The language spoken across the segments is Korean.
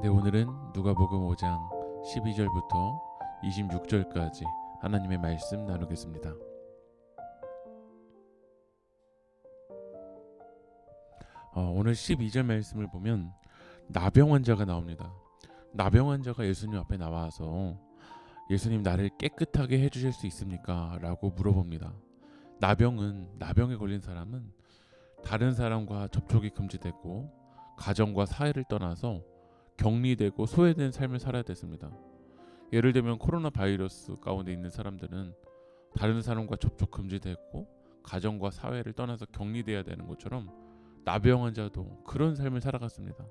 네, 오늘은 누가복음 5장 12절부터 26절까지 하나님의 말씀 나누겠습니다. 오늘 12절 말씀을 보면 나병 환자가 나옵니다. 나병 환자가 예수님 앞에 나와서 예수님, 나를 깨끗하게 해주실 수 있습니까? 라고 물어봅니다. 나병에 걸린 사람은 다른 사람과 접촉이 금지되고 가정과 사회를 떠나서 격리되고 소외된 삶을 살아야 됐습니다. 예를 들면 코로나 바이러스 가운데 있는 사람들은 다른 사람과 접촉 금지되고 가정과 사회를 떠나서 격리돼야 되는 것처럼 나병 환자도 그런 삶을 살아갔습니다.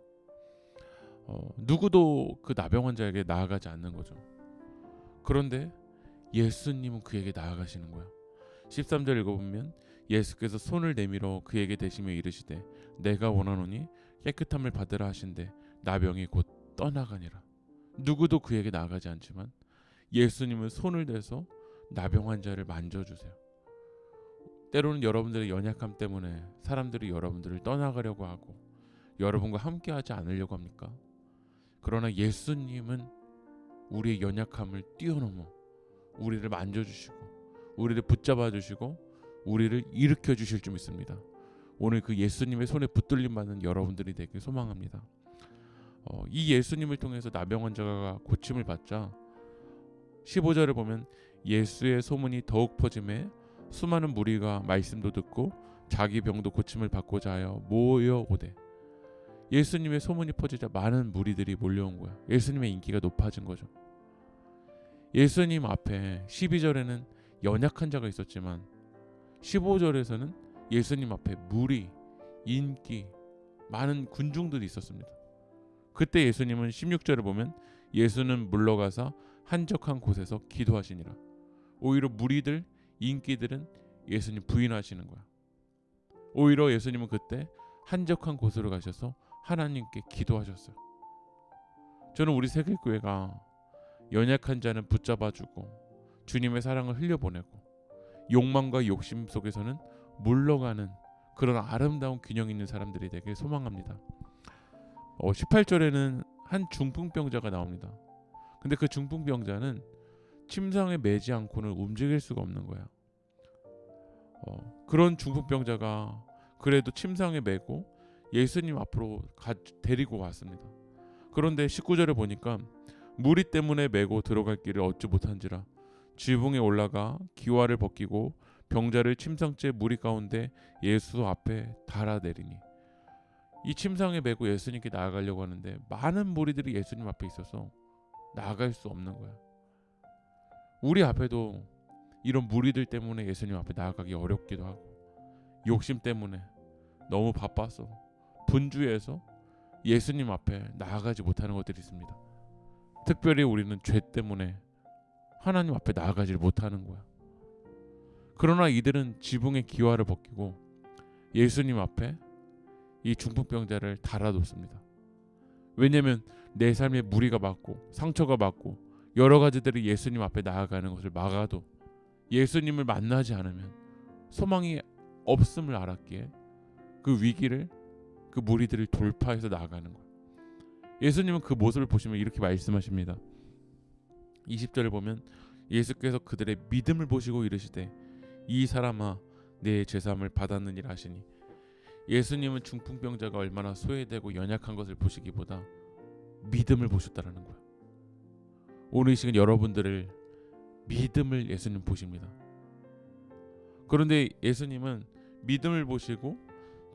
누구도 그 나병 환자에게 나아가지 않는 거죠. 그런데 예수님은 그에게 나아가시는 거야. 13절 읽어보면 예수께서 손을 내밀어 그에게 대시며 이르시되 내가 원하노니 깨끗함을 받으라 하신대 나병이 곧 떠나가니라. 누구도 그에게 나아가지 않지만 예수님은 손을 대서 나병 환자를 만져주세요. 때로는 여러분들의 연약함 때문에 사람들이 여러분들을 떠나가려고 하고 여러분과 함께하지 않으려고 합니까? 그러나 예수님은 우리의 연약함을 뛰어넘어 우리를 만져주시고 우리를 붙잡아 주시고 우리를 일으켜 주실 줄 믿습니다. 오늘 그 예수님의 손에 붙들림 받는 여러분들이 되길 소망합니다. 이 예수님을 통해서 나병 환자가 고침을 받자 15절을 보면 예수의 소문이 더욱 퍼짐에 수많은 무리가 말씀도 듣고 자기 병도 고침을 받고자 하여 모여오되. 예수님의 소문이 퍼지자 많은 무리들이 몰려온 거야. 예수님의 인기가 높아진 거죠. 예수님 앞에 12절에는 연약한 자가 있었지만 15절에서는 예수님 앞에 무리, 인기, 많은 군중들이 있었습니다. 그때 예수님은 16절을 보면 예수는 물러가서 한적한 곳에서 기도하시니라. 오히려 무리들, 인기들은 예수님 부인하시는 거야. 오히려 예수님은 그때 한적한 곳으로 가셔서 하나님께 기도하셨어요. 저는 우리 세계교회가 연약한 자는 붙잡아주고 주님의 사랑을 흘려보내고 욕망과 욕심 속에서는 물러가는 그런 아름다운 균형 있는 사람들이 되길 소망합니다. 18절에는 한 중풍병자가 나옵니다. 근데 그 중풍병자는 침상에 매지 않고는 움직일 수가 없는 거야. 그런 중풍병자가 그래도 침상에 매고 예수님 앞으로 데리고 왔습니다. 그런데 19절에 보니까 무리 때문에 메고 들어갈 길을 얻지 못한지라 지붕에 올라가 기와를 벗기고 병자를 침상째 무리 가운데 예수 앞에 달아내리니. 이 침상에 메고 예수님께 나아가려고 하는데 많은 무리들이 예수님 앞에 있어서 나아갈 수 없는 거야. 우리 앞에도 이런 무리들 때문에 예수님 앞에 나아가기 어렵기도 하고 욕심 때문에 너무 바빠서 분주해서 예수님 앞에 나아가지 못하는 것들이 있습니다. 특별히 우리는 죄 때문에 하나님 앞에 나아가지 못하는 거야. 그러나 이들은 지붕의 기와를 벗기고 예수님 앞에 이 중풍병자를 달아놓습니다. 왜냐하면 내 삶에 무리가 많고 상처가 많고 여러 가지들이 예수님 앞에 나아가는 것을 막아도 예수님을 만나지 않으면 소망이 없음을 알았기에 그 위기를 그 무리들을 돌파해서 나아가는 거예요. 예수님은 그 모습을 보시면 이렇게 말씀하십니다. 20절을 보면 예수께서 그들의 믿음을 보시고 이르시되 이 사람아 내 죄사함을 받았느니라 하시니. 예수님은 중풍병자가 얼마나 소외되고 연약한 것을 보시기보다 믿음을 보셨다라는 거예요. 오늘 이 시간 여러분들을 믿음을 예수님 보십니다. 그런데 예수님은 믿음을 보시고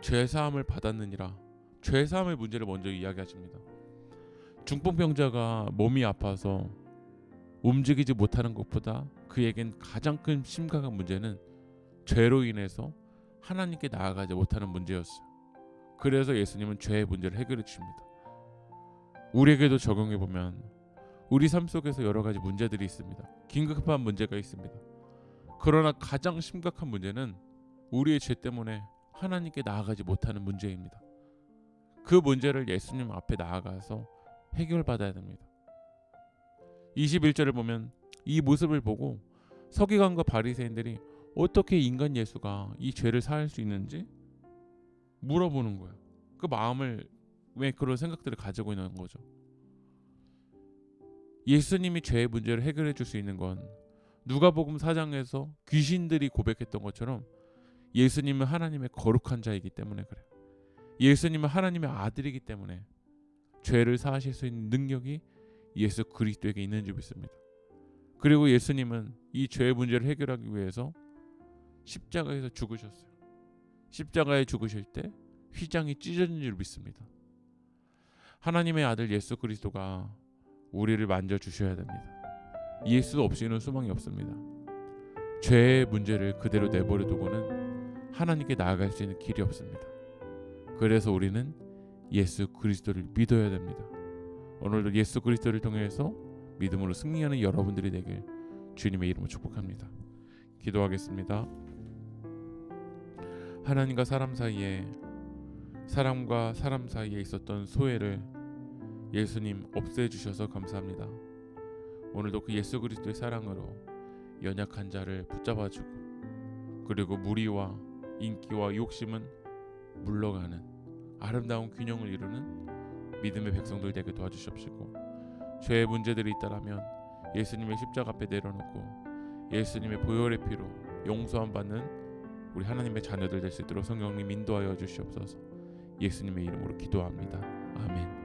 죄사함을 받았느니라, 죄사함의 문제를 먼저 이야기하십니다. 중풍병자가 몸이 아파서 움직이지 못하는 것보다 그에겐 가장 큰 심각한 문제는 죄로 인해서 하나님께 나아가지 못하는 문제였어요. 그래서 예수님은 죄의 문제를 해결해 주십니다. 우리에게도 적용해 보면 우리 삶 속에서 여러 가지 문제들이 있습니다. 긴급한 문제가 있습니다. 그러나 가장 심각한 문제는 우리의 죄 때문에 하나님께 나아가지 못하는 문제입니다. 그 문제를 예수님 앞에 나아가서 해결받아야 됩니다. 21절을 보면 이 모습을 보고 서기관과 바리새인들이 어떻게 인간 예수가 이 죄를 사할 수 있는지 물어보는 거예요. 그 마음을 왜 그런 생각들을 가지고 있는 거죠. 예수님이 죄의 문제를 해결해 줄 수 있는 건 누가복음 4장에서 귀신들이 고백했던 것처럼 예수님은 하나님의 거룩한 자이기 때문에 그래요. 예수님은 하나님의 아들이기 때문에 죄를 사하실 수 있는 능력이 예수 그리스도에게 있는 줄 믿습니다. 그리고 예수님은 이 죄의 문제를 해결하기 위해서 십자가에서 죽으셨어요. 십자가에 죽으실 때 휘장이 찢어진 줄 믿습니다. 하나님의 아들 예수 그리스도가 우리를 만져주셔야 됩니다. 예수 없이는 소망이 없습니다. 죄의 문제를 그대로 내버려 두고는 하나님께 나아갈 수 있는 길이 없습니다. 그래서 우리는 예수 그리스도를 믿어야 됩니다. 오늘도 예수 그리스도를 통해서 믿음으로 승리하는 여러분들이 되길 주님의 이름으로 축복합니다. 기도하겠습니다. 하나님과 사람 사이에, 사람과 사람 사이에 있었던 소외를 예수님 없애주셔서 감사합니다. 오늘도 그 예수 그리스도의 사랑으로 연약한 자를 붙잡아주고, 그리고 무리와 인기와 욕심은 물러가는 아름다운 균형을 이루는 믿음의 백성들 되게 도와주시옵시고, 죄의 문제들이 있다라면 예수님의 십자가 앞에 내려놓고 예수님의 보혈의 피로 용서함 받는 우리 하나님의 자녀들 될 수 있도록 성령님 인도하여 주시옵소서. 예수님의 이름으로 기도합니다. 아멘.